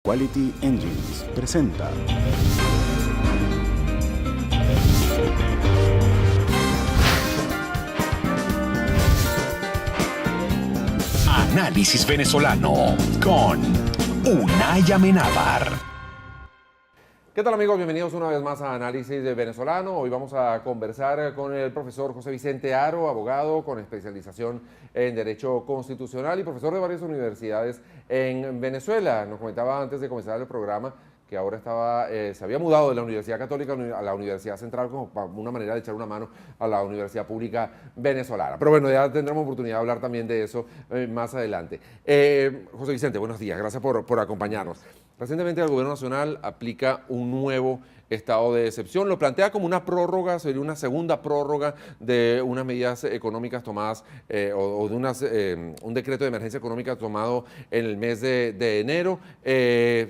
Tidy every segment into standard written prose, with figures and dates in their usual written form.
Quality Engines presenta. Análisis venezolano con Unay Amenábar. ¿Qué tal, amigos? Bienvenidos una vez más a Análisis Venezolano. Hoy vamos a conversar con el profesor José Vicente Haro, abogado con especialización en Derecho Constitucional y profesor de varias universidades en Venezuela. Nos comentaba antes de comenzar el programa que ahora se había mudado de la Universidad Católica a la Universidad Central como una manera de echar una mano a la Universidad Pública Venezolana. Pero bueno, ya tendremos oportunidad de hablar también de eso más adelante. José Vicente, buenos días. Gracias por acompañarnos. Recientemente el Gobierno Nacional aplica un nuevo estado de excepción. Lo plantea como una prórroga, sería una segunda prórroga de unas medidas económicas tomadas o de un decreto de emergencia económica tomado en el mes de enero.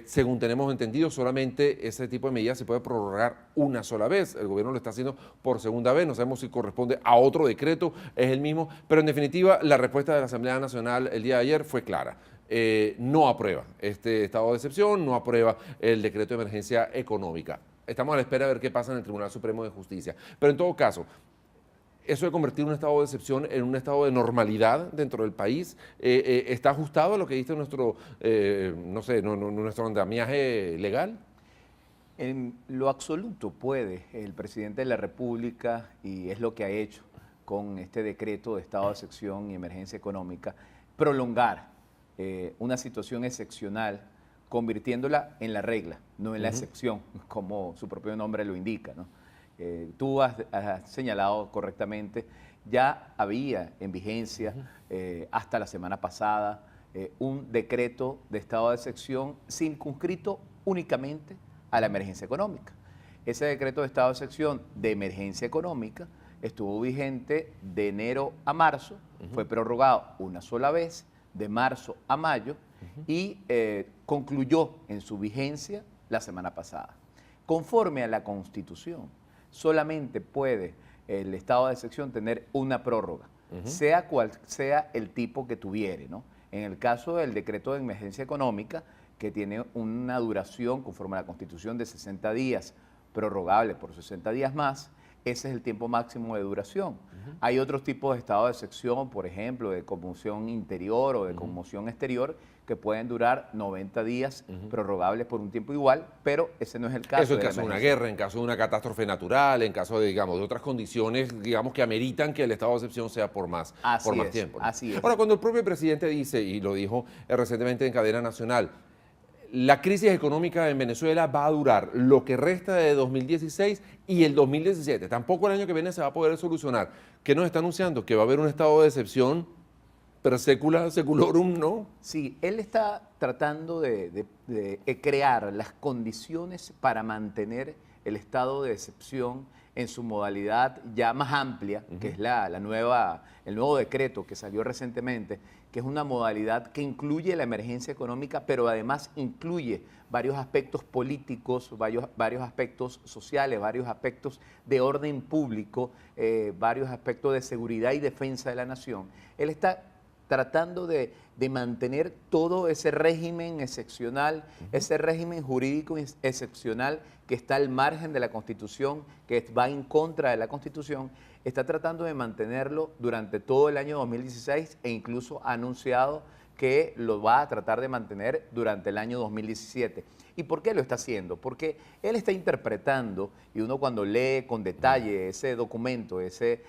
Según tenemos entendido, solamente ese tipo de medidas se puede prorrogar una sola vez. El gobierno lo está haciendo por segunda vez. No sabemos si corresponde a otro decreto, es el mismo. Pero en definitiva, la respuesta de la Asamblea Nacional el día de ayer fue clara. No aprueba este estado de excepción, no aprueba el decreto de emergencia económica. Estamos a la espera de ver qué pasa en el Tribunal Supremo de Justicia. Pero en todo caso, eso de convertir un estado de excepción en un estado de normalidad dentro del país, ¿está ajustado a lo que dice nuestro, nuestro andamiaje legal? En lo absoluto puede el presidente de la República, y es lo que ha hecho con este decreto de estado de excepción y emergencia económica, prolongar una situación excepcional, convirtiéndola en la regla, no en la excepción, como su propio nombre lo indica, ¿no? Tú has señalado correctamente, ya había en vigencia hasta la semana pasada un decreto de estado de excepción circunscrito únicamente a la emergencia económica. Ese decreto de estado de excepción de emergencia económica estuvo vigente de enero a marzo, fue prorrogado una sola vez, de marzo a mayo, y concluyó en su vigencia la semana pasada. Conforme a la Constitución, solamente puede el estado de excepción tener una prórroga, sea cual sea el tipo que tuviere, ¿no? En el caso del decreto de emergencia económica, que tiene una duración conforme a la Constitución de 60 días, prorrogable por 60 días más, ese es el tiempo máximo de duración. Hay otros tipos de estado de excepción, por ejemplo, de conmoción interior o de conmoción exterior, que pueden durar 90 días prorrogables por un tiempo igual, pero ese no es el caso. Eso en caso de una guerra, en caso de una catástrofe natural, en caso de, digamos, de otras condiciones, digamos, que ameritan que el estado de excepción sea por más tiempo, ¿no? Así es. Ahora, cuando el propio presidente dice, y lo dijo recientemente en cadena nacional, la crisis económica en Venezuela va a durar lo que resta de 2016 y el 2017. Tampoco el año que viene se va a poder solucionar. ¿Qué nos está anunciando? Que va a haber un estado de excepción per secula seculorum, ¿no? Sí, él está tratando de crear las condiciones para mantener el estado de excepción en su modalidad ya más amplia, que es el nuevo decreto que salió recientemente, que es una modalidad que incluye la emergencia económica, pero además incluye varios aspectos políticos, varios aspectos sociales, varios aspectos de orden público, varios aspectos de seguridad y defensa de la nación. Él está tratando de mantener todo ese régimen excepcional, ese régimen jurídico excepcional que está al margen de la Constitución, que va en contra de la Constitución, está tratando de mantenerlo durante todo el año 2016 e incluso ha anunciado que lo va a tratar de mantener durante el año 2017. ¿Y por qué lo está haciendo? Porque él está interpretando, y uno cuando lee con detalle ese documento, ese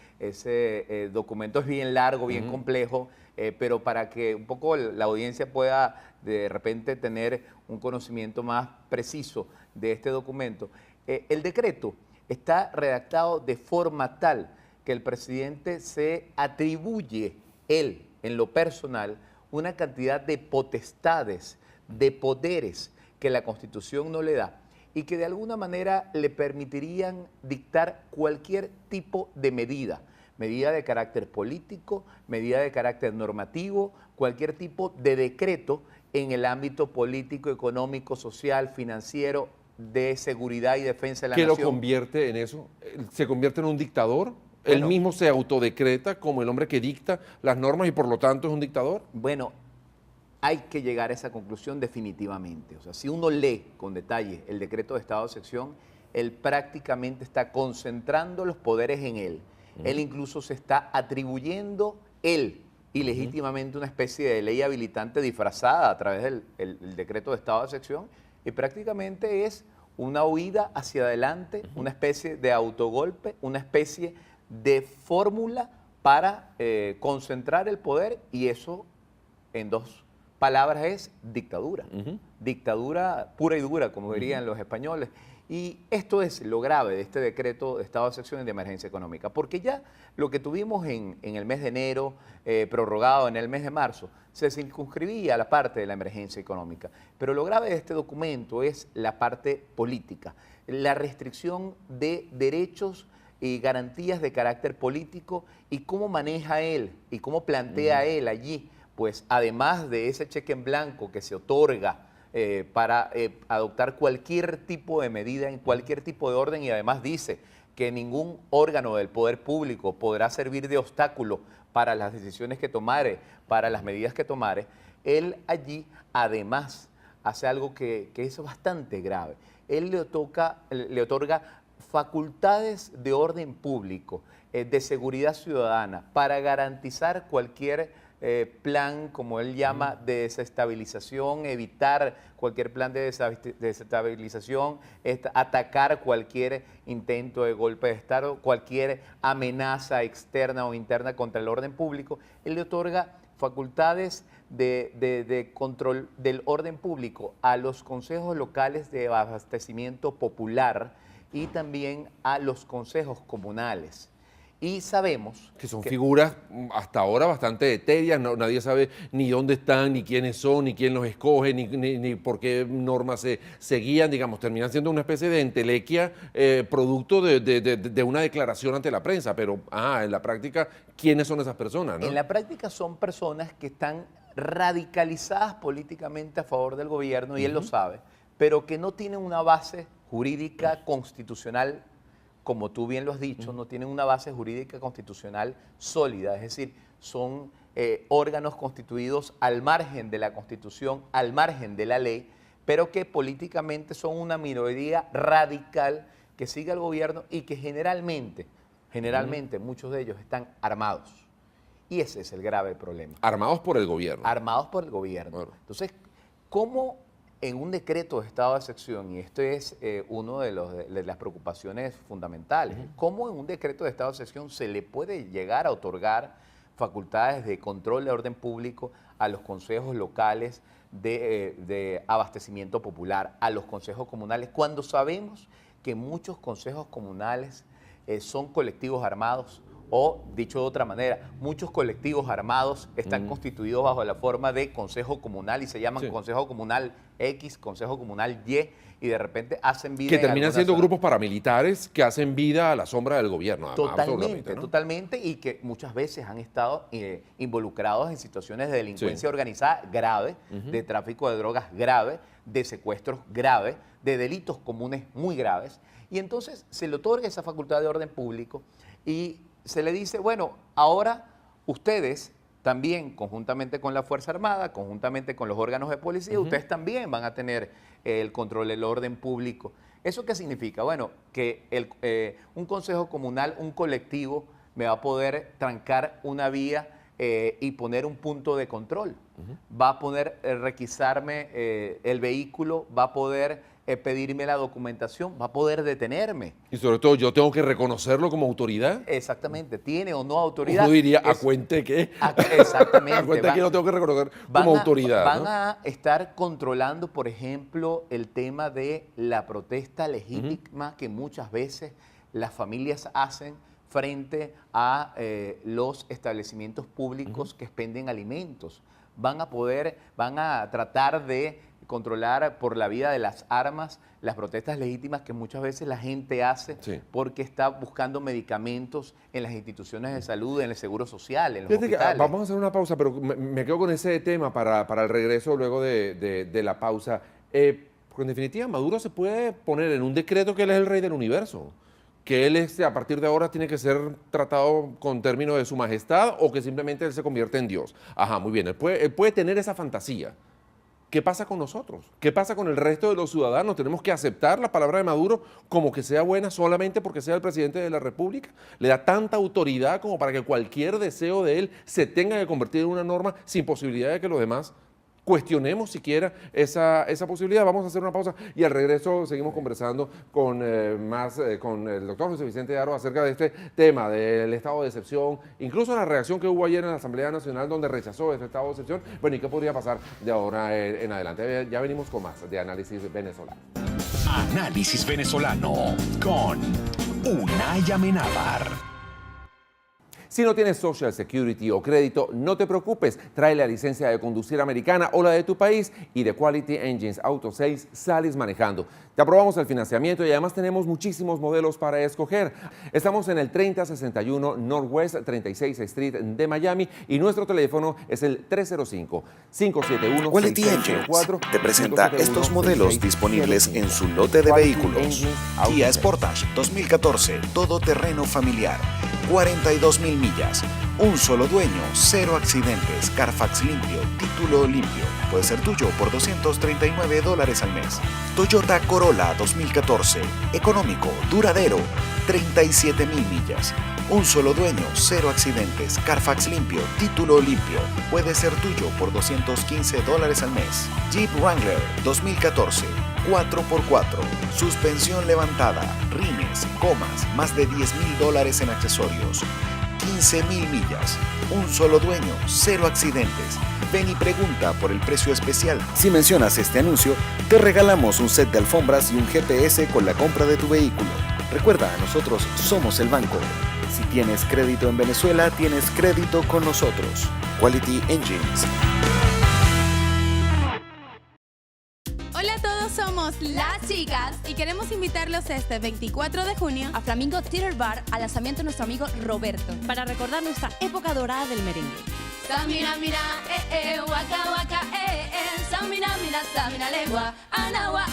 documento es bien largo, bien complejo, pero para que un poco la audiencia pueda de repente tener un conocimiento más preciso de este documento, el decreto está redactado de forma tal que el presidente se atribuye, él, en lo personal, una cantidad de potestades, de poderes que la Constitución no le da y que de alguna manera le permitirían dictar cualquier tipo de medida de carácter político, medida de carácter normativo, cualquier tipo de decreto en el ámbito político, económico, social, financiero, de seguridad y defensa de la nación. ¿Qué lo convierte en eso? ¿Se convierte en un dictador? Bueno, ¿Él mismo se autodecreta como el hombre que dicta las normas y por lo tanto es un dictador? Bueno, hay que llegar a esa conclusión definitivamente. O sea, si uno lee con detalle el decreto de estado de excepción, él prácticamente está concentrando los poderes en él. Él incluso se está atribuyendo él ilegítimamente una especie de ley habilitante disfrazada a través del decreto de estado de excepción, y prácticamente es una huida hacia adelante, una especie de autogolpe, una especie de fórmula para concentrar el poder, y eso en dos palabras es dictadura. Dictadura pura y dura, como dirían los españoles. Y esto es lo grave de este decreto de estado de excepción y de emergencia económica, porque ya lo que tuvimos en el mes de enero, prorrogado en el mes de marzo, se circunscribía a la parte de la emergencia económica. Pero lo grave de este documento es la parte política, la restricción de derechos y garantías de carácter político, y cómo maneja él y cómo plantea él allí, pues además de ese cheque en blanco que se otorga para adoptar cualquier tipo de medida en cualquier tipo de orden, y además dice que ningún órgano del poder público podrá servir de obstáculo para las decisiones que tomare, para las medidas que tomare. Él allí además hace algo que es bastante grave. Él le otorga facultades de orden público, de seguridad ciudadana, para garantizar cualquier plan, como él llama, de desestabilización, evitar cualquier plan de desestabilización, atacar cualquier intento de golpe de Estado, cualquier amenaza externa o interna contra el orden público. Él le otorga facultades de control del orden público a los consejos locales de abastecimiento popular y también a los consejos comunales. Y sabemos que son figuras hasta ahora bastante etéreas, nadie sabe ni dónde están, ni quiénes son, ni quién los escoge, ni por qué normas se guían, digamos, terminan siendo una especie de entelequia producto de una declaración ante la prensa, pero en la práctica, ¿quiénes son esas personas, no? En la práctica son personas que están radicalizadas políticamente a favor del gobierno, y él lo sabe, pero que no tienen una base jurídica constitucional, como tú bien lo has dicho, no tienen una base jurídica constitucional sólida, es decir, son órganos constituidos al margen de la Constitución, al margen de la ley, pero que políticamente son una minoría radical que sigue al gobierno y que generalmente muchos de ellos están armados. Y ese es el grave problema. Armados por el gobierno. Armados por el gobierno. Bueno. Entonces, ¿cómo en un decreto de estado de excepción, y esto es una de las preocupaciones fundamentales, cómo en un decreto de estado de excepción se le puede llegar a otorgar facultades de control de orden público a los consejos locales de abastecimiento popular, a los consejos comunales, cuando sabemos que muchos consejos comunales son colectivos armados? O, dicho de otra manera, muchos colectivos armados están constituidos bajo la forma de consejo comunal y se llaman consejo comunal X, consejo comunal Y, y de repente hacen vida. Que terminan siendo grupos paramilitares que hacen vida a la sombra del gobierno. Totalmente, ¿no? Totalmente, y que muchas veces han estado involucrados en situaciones de delincuencia organizada grave, de tráfico de drogas grave, de secuestros graves, de delitos comunes muy graves. Y entonces se le otorga esa facultad de orden público y se le dice, bueno, ahora ustedes también, conjuntamente con la Fuerza Armada, conjuntamente con los órganos de policía, ustedes también van a tener el control del orden público. ¿Eso qué significa? Bueno, que un consejo comunal, un colectivo, me va a poder trancar una vía y poner un punto de control. Va a poder requisarme el vehículo, va a poder pedirme la documentación, va a poder detenerme. Y sobre todo, yo tengo que reconocerlo como autoridad. Exactamente, tiene o no autoridad. Uno diría, ¿a cuente qué? Exactamente. ¿A cuente que lo tengo que reconocer como autoridad? Van a estar controlando, por ejemplo, el tema de la protesta legítima que muchas veces las familias hacen frente a los establecimientos públicos que expenden alimentos. Van a tratar de controlar por la vía de las armas las protestas legítimas que muchas veces la gente hace porque está buscando medicamentos en las instituciones de salud, en el seguro social, en los hospitales. Vamos a hacer una pausa, pero me quedo con ese tema para el regreso luego de la pausa. Porque en definitiva Maduro se puede poner en un decreto que él es el rey del universo, que él a partir de ahora tiene que ser tratado con términos de su majestad o que simplemente él se convierte en Dios. Ajá, muy bien, él puede tener esa fantasía. ¿Qué pasa con nosotros? ¿Qué pasa con el resto de los ciudadanos? ¿Tenemos que aceptar la palabra de Maduro como que sea buena solamente porque sea el presidente de la República? ¿Le da tanta autoridad como para que cualquier deseo de él se tenga que convertir en una norma sin posibilidad de que los demás cuestionemos siquiera esa posibilidad? Vamos a hacer una pausa y al regreso seguimos conversando con con el doctor José Vicente Haro acerca de este tema del estado de excepción, incluso la reacción que hubo ayer en la Asamblea Nacional donde rechazó este estado de excepción. Bueno, ¿y qué podría pasar de ahora en adelante? Ya venimos con más de Análisis Venezolano. Análisis Venezolano con Unay Amenábar. Si no tienes Social Security o crédito, no te preocupes. Trae la licencia de conducir americana o la de tu país y de Quality Engines Auto Sales sales manejando. Te aprobamos el financiamiento y además tenemos muchísimos modelos para escoger. Estamos en el 3061 Northwest 36th Street de Miami y nuestro teléfono es el 305-571-6604. Quality Engines te presenta estos modelos disponibles en su lote de vehículos. Kia Sportage 2014, todoterreno familiar, 42,000 millas, un solo dueño, 0 accidentes, Carfax limpio, título limpio. Puede ser tuyo por $239 al mes. Toyota Corolla 2014, económico, duradero, 37,000 millas. Un solo dueño, 0 accidentes, Carfax limpio, título limpio. Puede ser tuyo por $215 al mes. Jeep Wrangler 2014, 4x4, suspensión levantada, rines, gomas, más de $10,000 en accesorios. 15,000 millas, un solo dueño, 0 accidentes. Ven y pregunta por el precio especial. Si mencionas este anuncio, te regalamos un set de alfombras y un GPS con la compra de tu vehículo. Recuerda, nosotros somos el banco. Si tienes crédito en Venezuela, tienes crédito con nosotros. Quality Engines. Hola a todos, somos Las Chicas y queremos invitarlos este 24 de junio a Flamingo Theater Bar al lanzamiento de nuestro amigo Roberto para recordar nuestra época dorada del merengue. Samina, mira, waka, waka, Samina, mira, Samina, lengua, anawa,